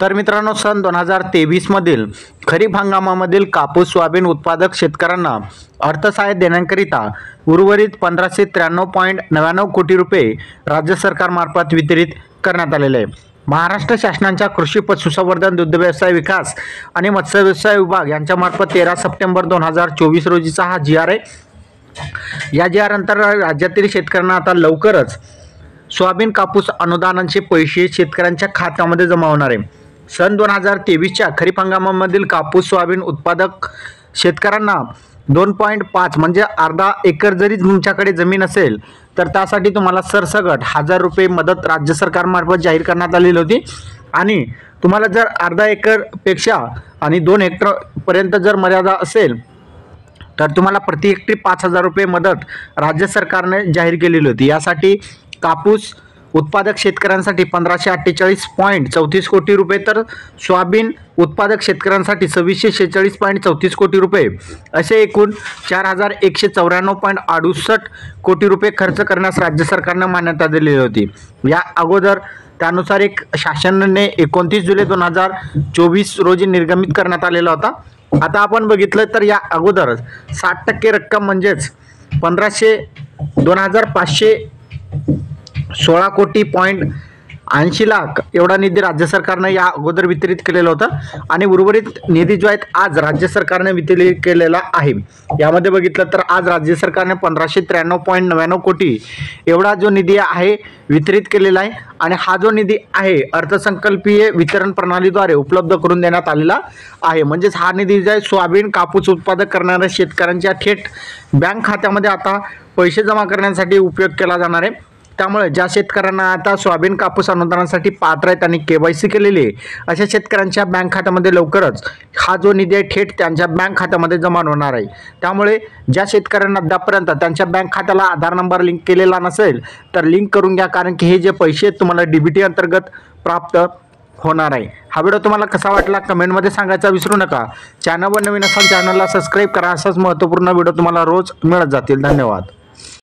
तर मित्रांनो, सन 2023 मधील खरीप हंगामामधील कापूस सोयाबीन उत्पादक शेतकऱ्यांना अर्थसहाय्य देण्याकरिता उर्वरित 1593.99 कोटी रुपये राज्य सरकारमार्फत वितरित करण्यात आलेले आहे। महाराष्ट्र शासनाच्या कृषी पशुसंवर्धन दुग्धव्यवसाय विकास आणि मत्स्य व्यवसाय विभाग यांच्यामार्फत 13 सप्टेंबर 2024 रोजीचा हा GR आहे। या GR अंतर्गत राज्यातील शेतकऱ्यांना आता लवकरच सोयाबीन कापूस अनुदानाचे पैसे शेतकऱ्यांच्या खात्यामध्ये जमा होणार आहे। सन 2023च्या खरीप हंगामामधील कापूस सोयाबीन उत्पादक शेतकऱ्यांना 2.5 म्हणजे अर्धा एकर जरी तुमच्याकडे जमीन असेल तर त्यासाठी तुम्हाला सरसकट 1000 रुपये मदत राज्य सरकारमार्फत जाहीर करण्यात आलेली होती। आणि तुम्हाला जर अर्धा एकर पेक्षा आणि 2 हेक्टर पर्यंत जर मर्यादा असेल तर तुम्हाला प्रति हेक्टरी 5000 रुपये मदत राज्य सरकारने जाहीर केलेली होती। यासाठी कापूस उत्पादक शेतकऱ्यांसाठी 1548.34 कोटी रुपये तर सोयाबीन उत्पादक शेतकऱ्यांसाठी 2646.34 कोटी रुपये असे एकूण 4194.68 कोटी रुपये खर्च करण्यास राज्य सरकारने मान्यता दिलेली होती। या अगोदर त्यानुसार एक शासनाने 29 जुलै 2024 रोजी निर्गमित करण्यात आलेला होता। आता आपण बघितलं तर या अगोदर 60% रक्कम म्हणजेच 2516 कोटी 80 लाख एवढा निधी राज्य सरकारने या अगोदर वितरित केलेला होता आणि उर्वरित निधी जो आहे आज राज्य सरकारने वितरित केलेला आहे। यामध्ये बघितलं तर आज राज्य सरकारने 1593.99 कोटी एवढा जो निधी आहे वितरित केलेला आहे आणि हा जो निधी आहे अर्थसंकल्पीय वितरण प्रणालीद्वारे उपलब्ध करून देण्यात आलेला आहे। म्हणजेच हा निधी जो आहे सोयाबीन कापूस उत्पादक करणाऱ्या शेतकऱ्यांच्या थेट बँक खात्यामध्ये आता पैसे जमा करण्यासाठी उपयोग केला जाणार आहे। त्यामुळे ज्या शेतकऱ्यांना आता सोयाबीन कापूस अनुदानासाठी पात्र आहेत आणि KYC केलेली आहे अशा शेतकऱ्यांच्या बँक खात्यामध्ये लवकरच हा जो निधी आहे थेट त्यांच्या बँक खात्यामध्ये जमा होणार आहे। त्यामुळे ज्या शेतकऱ्यांना अद्यापर्यंत त्यांच्या बँक खात्याला आधार नंबर लिंक केलेला नसेल तर लिंक करून घ्या, कारण की हे जे पैसे तुम्हाला DBT अंतर्गत प्राप्त होणार आहे। हा व्हिडिओ तुम्हाला कसा वाटला कमेंटमध्ये सांगायचा विसरू नका। चॅनलवर नवीन असाल चॅनलला सबस्क्राईब करा। असाच महत्त्वपूर्ण व्हिडिओ तुम्हाला रोज मिळत जातील। धन्यवाद।